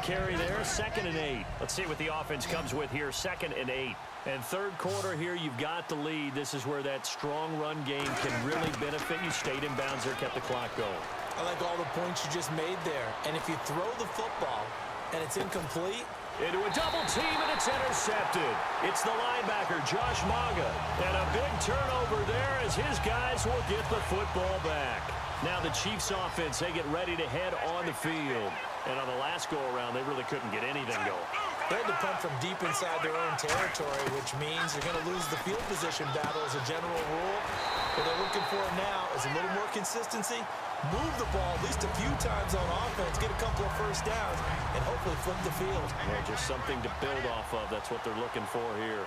carry there, 2nd and 8. Let's see what the offense comes with here, 2nd and 8. And third quarter here, you've got the lead. This is where that strong run game can really benefit you. Stayed in bounds there, kept the clock going. I like all the points you just made there. And if you throw the football and it's incomplete, into a double team, and it's intercepted. It's the linebacker, Josh Maga. And a big turnover there as his guys will get the football back. Now the Chiefs offense, they get ready to head on the field. And on the last go-around, they really couldn't get anything going. They had to punt from deep inside their own territory, which means you're going to lose the field position battle as a general rule. What they're looking for now is a little more consistency. Move the ball at least a few times on offense, get a couple of first downs, and hopefully flip the field. Well, just something to build off of. That's what they're looking for here.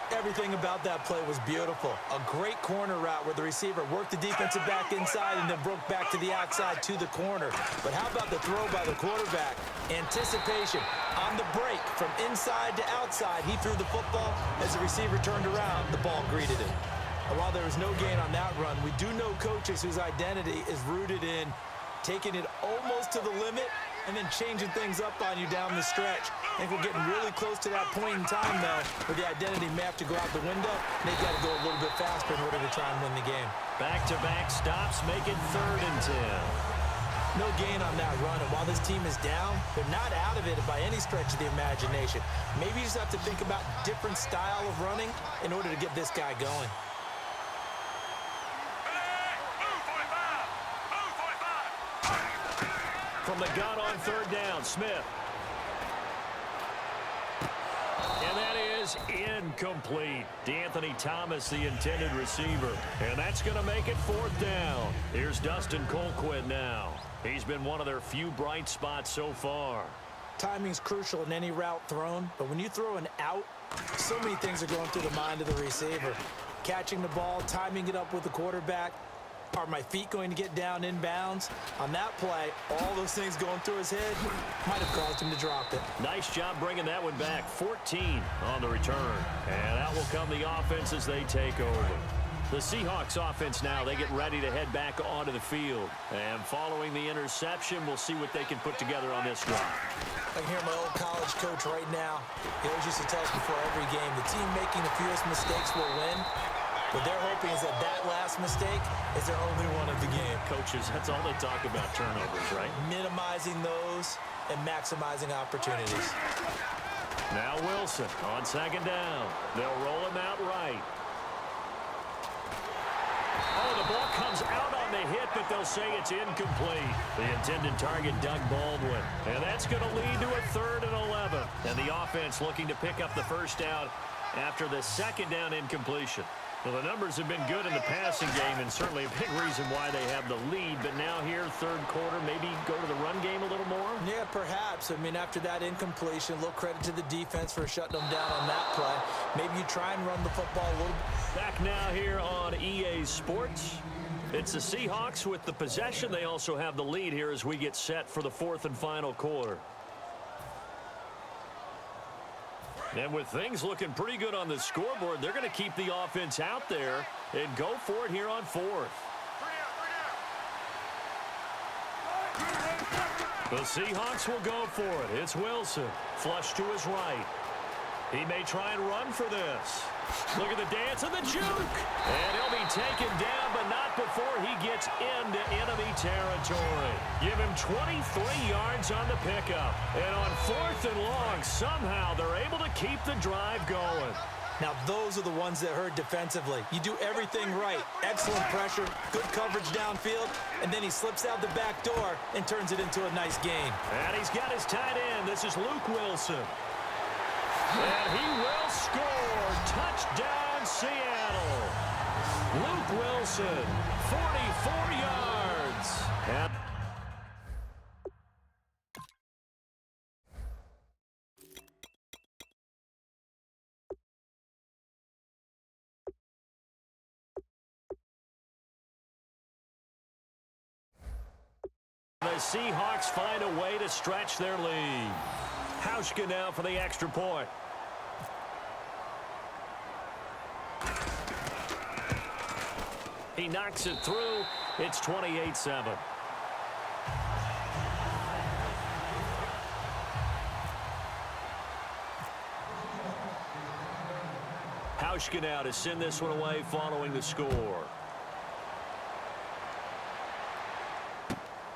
Everything about that play was beautiful. A great corner route where the receiver worked the defensive back inside and then broke back to the outside to the corner. But how about the throw by the quarterback? Anticipation on the break from inside to outside. He threw the football. As the receiver turned around, the ball greeted him. And while there was no gain on that run, we do know coaches whose identity is rooted in taking it almost to the limit and then changing things up on you down the stretch. I think we're getting really close to that point in time, though, where the identity may have to go out the window. They've got to go a little bit faster in order to try and win the game. Back-to-back stops make it 3rd and 10. No gain on that run, and while this team is down, they're not out of it by any stretch of the imagination. Maybe you just have to think about different style of running in order to get this guy going. From the gun on 3rd down, Smith. And that is incomplete. DeAnthony Thomas, the intended receiver. And that's going to make it 4th down. Here's Dustin Colquitt now. He's been one of their few bright spots so far. Timing's crucial in any route thrown, but when you throw an out, so many things are going through the mind of the receiver. Catching the ball, timing it up with the quarterback. Are my feet going to get down in bounds? On that play, all those things going through his head might have caused him to drop it. Nice job bringing that one back. 14 on the return. And out will come the offense as they take over. The Seahawks offense now, they get ready to head back onto the field. And following the interception, we'll see what they can put together on this drive. I can hear my old college coach right now. He always used to tell us before every game, the team making the fewest mistakes will win. What they're hoping is that that last mistake is their only one of the game. Coaches, that's all they talk about, turnovers, right? Minimizing those and maximizing opportunities. Now Wilson on 2nd down. They'll roll him out right. Oh, the ball comes out on the hit, but they'll say it's incomplete. The intended target, Doug Baldwin. And that's going to lead to a 3rd and 11. And the offense looking to pick up the first down after the 2nd down incompletion. Well, the numbers have been good in the passing game, and certainly a big reason why they have the lead. But now here, 3rd quarter, maybe go to the run game a little more? Yeah, perhaps. I mean, after that incompletion, a little credit to the defense for shutting them down on that play. Maybe you try and run the football a little. Back now here on EA Sports. It's the Seahawks with the possession. They also have the lead here as we get set for the 4th and final quarter. And with things looking pretty good on the scoreboard, they're going to keep the offense out there and go for it here on 4th. The Seahawks will go for it. It's Wilson. Flush to his right. He may try and run for this. Look at the dance and the juke. And he'll be taken down, but not before he gets into enemy territory. Give him 23 yards on the pickup. And on 4th and long, somehow they're able to keep the drive going. Now, those are the ones that hurt defensively. You do everything right. Excellent pressure, good coverage downfield, and then he slips out the back door and turns it into a nice gain. And he's got his tight end. This is Luke Wilson. And he will score. Touchdown, Seattle. Luke Wilson, 44 yards. And the Seahawks find a way to stretch their lead. Hauschka now for the extra point. He knocks it through. It's 28-7. Babushka now to send this one away following the score.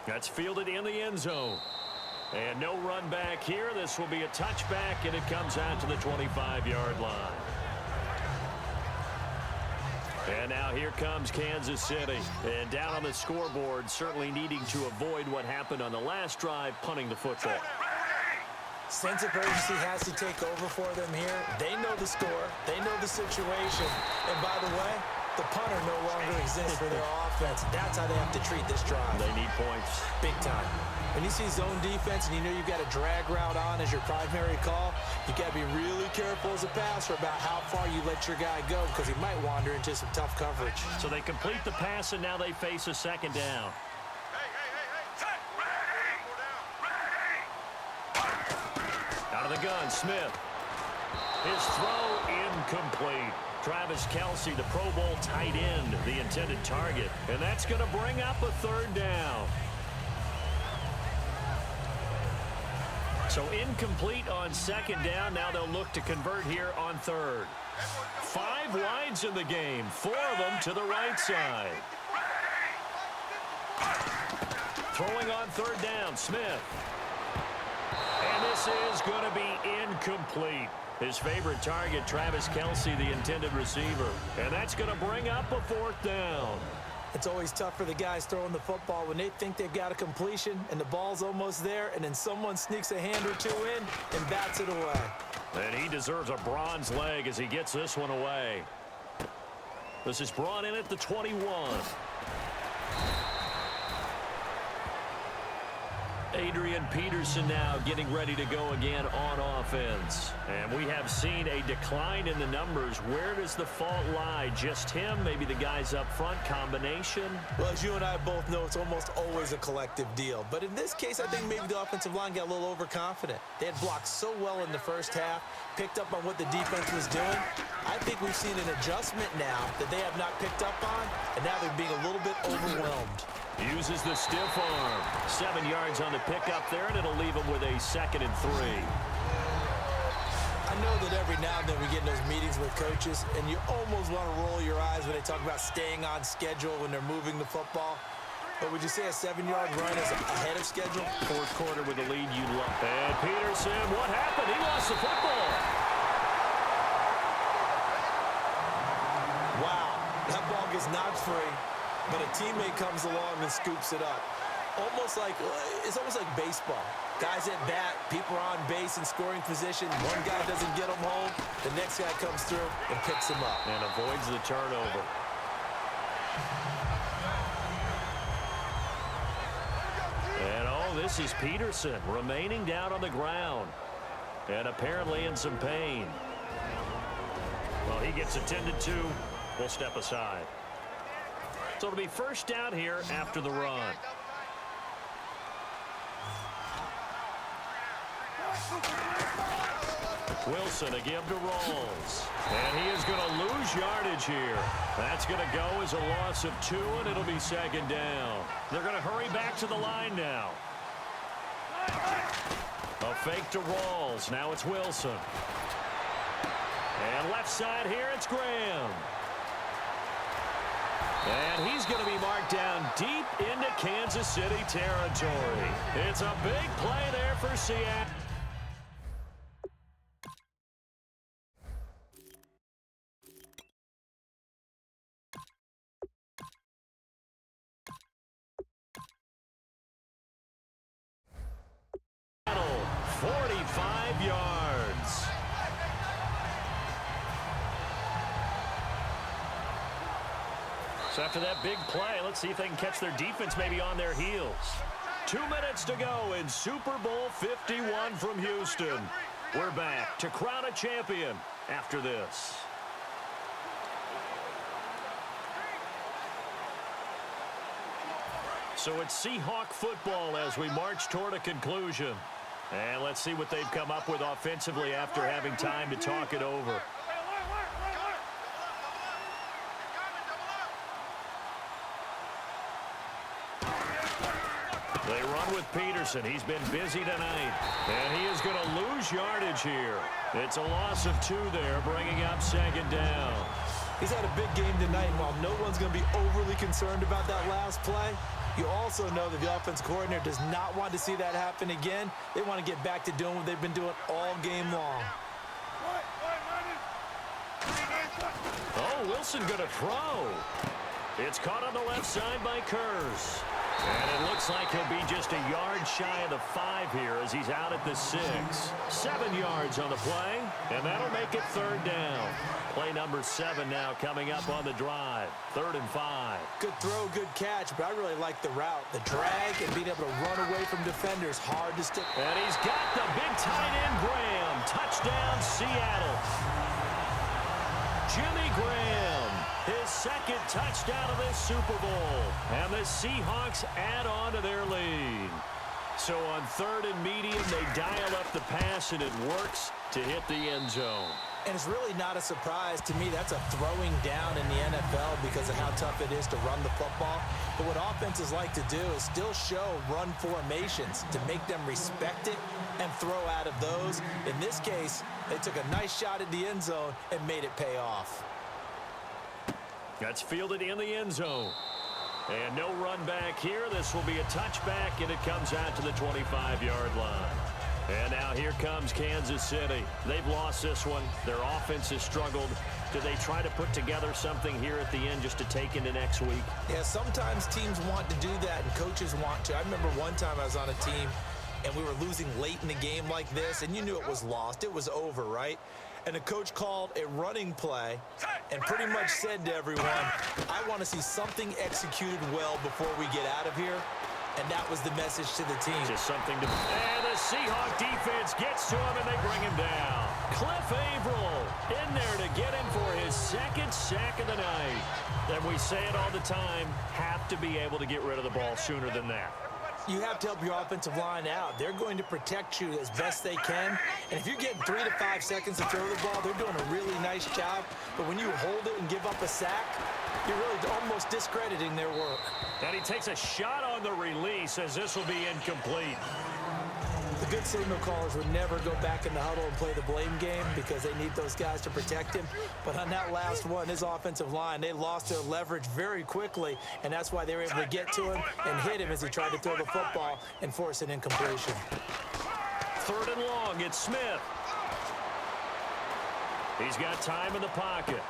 That's fielded in the end zone. And no run back here. This will be a touchback, and it comes out to the 25-yard line. And now here comes Kansas City. And down on the scoreboard, certainly needing to avoid what happened on the last drive, punting the football. Sense of urgency has to take over for them here. They know the score. They know the situation. And by the way, the punter no longer exists for their offense. That's how they have to treat this drive. They need points. Big time. When you see zone defense and you know you've got a drag route on as your primary call, you got to be really careful as a passer about how far you let your guy go because he might wander into some tough coverage. So they complete the pass, and now they face a second down. Out of the gun, Smith. His throw incomplete. Travis Kelce, the Pro Bowl tight end, the intended target. And that's going to bring up a third down. So incomplete on second down. Now they'll look to convert here on third. 5 wides in the game. 4 of them to the right side. Throwing on third down, Smith. And this is going to be incomplete. His favorite target, Travis Kelce, the intended receiver. And that's going to bring up a 4th down. It's always tough for the guys throwing the football when they think they've got a completion and the ball's almost there, and then someone sneaks a hand or two in and bats it away. And he deserves a bronze leg as he gets this one away. This is brought in at the 21. Adrian Peterson now getting ready to go again on offense. And we have seen a decline in the numbers. Where does the fault lie? Just him? Maybe the guys up front? Combination? Well, as you and I both know, it's almost always a collective deal. But in this case, I think maybe the offensive line got a little overconfident. They had blocked so well in the first half, picked up on what the defense was doing. I think we've seen an adjustment now that they have not picked up on, and now they're being a little bit overwhelmed. Uses the stiff arm. 7 yards on the pickup there, and it'll leave him with a 2nd and 3. I know that every now and then we get in those meetings with coaches, and you almost want to roll your eyes when they talk about staying on schedule when they're moving the football. But would you say a 7-yard run is ahead of schedule? 4th quarter with a lead you'd love. And Peterson, what happened? He lost the football. Wow, that ball gets knocked free, but a teammate comes along and scoops it up. It's almost like baseball. Guys at bat, people are on base in scoring position. One guy doesn't get them home. The next guy comes through and picks him up. And avoids the turnover. And this is Peterson remaining down on the ground. And apparently in some pain. Well, he gets attended to. We'll step aside. So it'll be first down here after the run. Wilson, a give to Rawls. And he is going to lose yardage here. That's going to go as a loss of 2, and it'll be 2nd down. They're going to hurry back to the line now. A fake to Rawls. Now it's Wilson. And left side here, it's Graham. And he's going to be marked down deep into Kansas City territory. It's a big play there for Seattle. So after that big play, let's see if they can catch their defense maybe on their heels. 2 minutes to go in Super Bowl 51 from Houston. We're back to crown a champion after this. So it's Seahawk football as we march toward a conclusion. And let's see what they've come up with offensively after having time to talk it over. They run with Peterson. He's been busy tonight. And he is going to lose lose yardage here. It's a loss of 2 there, bringing up 2nd down. He's had a big game tonight, and while no one's going to be overly concerned about that last play, you also know that the offense coordinator does not want to see that happen again. They want to get back to doing what they've been doing all game long. Oh, Wilson going to throw. It's caught on the left side by Kurz. And it looks like he'll be just a yard shy of the 5 here as he's out at the 6. 7 yards on the play, and that'll make it 3rd down. Play number 7 now coming up on the drive. 3rd and 5. Good throw, good catch, but I really like the route. The drag and being able to run away from defenders, hard to stick. And he's got the big tight end, Graham. Touchdown, Seattle. Jimmy Graham, his 2nd touchdown of this Super Bowl. And the Seahawks add on to their lead. So on 3rd and medium, they dial up the pass, and it works to hit the end zone. And it's really not a surprise to me. That's a throwing down in the NFL because of how tough it is to run the football. But what offenses like to do is still show run formations to make them respect it and throw out of those. In this case, they took a nice shot at the end zone and made it pay off. That's fielded in the end zone. And no run back here. This will be a touchback, and it comes out to the 25-yard line. And now here comes Kansas City. They've lost this one. Their offense has struggled. Do they try to put together something here at the end just to take into next week? Yeah, sometimes teams want to do that, and coaches want to. I remember one time I was on a team, and we were losing late in the game like this, and you knew it was lost. It was over, right? And the coach called a running play and pretty much said to everyone, I want to see something executed well before we get out of here. And that was the message to the team. Just something to... And the Seahawk defense gets to him, and they bring him down. Cliff Averill in there to get him for his 2nd sack of the night. And we say it all the time, have to be able to get rid of the ball sooner than that. You have to help your offensive line out. They're going to protect you as best they can. And if you're getting 3 to 5 seconds to throw the ball, they're doing a really nice job. But when you hold it and give up a sack, you're really almost discrediting their work. And he takes a shot on the release as this will be incomplete. The good signal callers would never go back in the huddle and play the blame game because they need those guys to protect him. But on that last one, his offensive line, they lost their leverage very quickly, and that's why they were able to get to him and hit him as he tried to throw the football and force an incompletion. 3rd and long, it's Smith. He's got time in the pocket.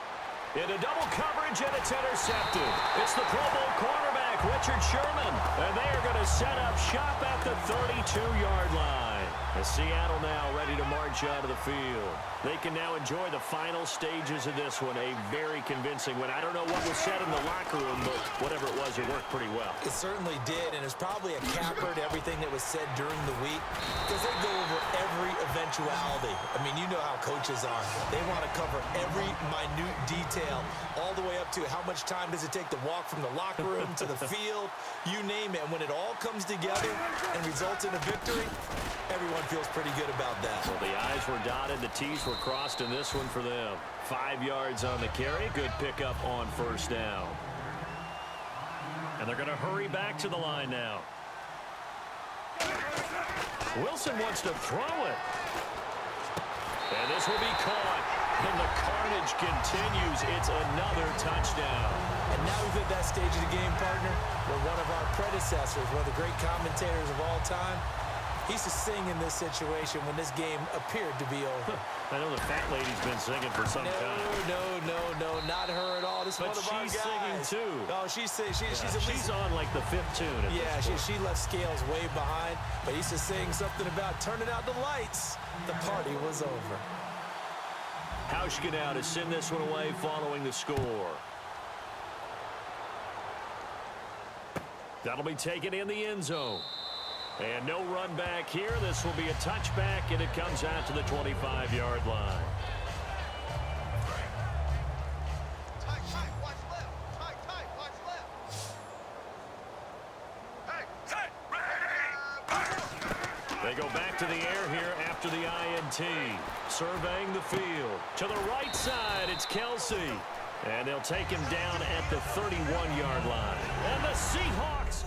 Into double coverage, and it's intercepted. It's the Pro Bowl cornerback, Richard Sherman. And they are going to set up shop at the 32-yard line. As Seattle now ready to march out of the field. They can now enjoy the final stages of this one. A very convincing win. I don't know what was said in the locker room, but whatever it was, it worked pretty well. It certainly did, and it's probably a capper to everything that was said during the week because they go over every eventuality. I mean, you know how coaches are. They want to cover every minute detail all the way up to how much time does it take to walk from the locker room to the field, you name it. And when it all comes together and results in a victory, everyone feels pretty good about that. Well, the I's were dotted, the T's were crossed in this one for them. 5 yards on the carry. Good pickup on 1st down. And they're going to hurry back to the line now. Wilson wants to throw it. And this will be caught. And the carnage continues. It's another touchdown. And now we've hit that stage of the game, partner, where one of our predecessors, one of the great commentators of all time, he used to sing in this situation when this game appeared to be over. I know the fat lady's been singing for some time. No, not her at all. This is one of our guys. But she's singing too. Oh, she's on like the 5th tune. Yeah, she left Scales way behind, but he used to sing something about turning out the lights. The party was over. Hauschka now to send this one away following the score. That'll be taken in the end zone. And no run back here. This will be a touchback, and it comes out to the 25-yard line. They go back to the air here after the INT. Surveying the field. To the right side, it's Kelsey. And they'll take him down at the 31-yard line. And the Seahawks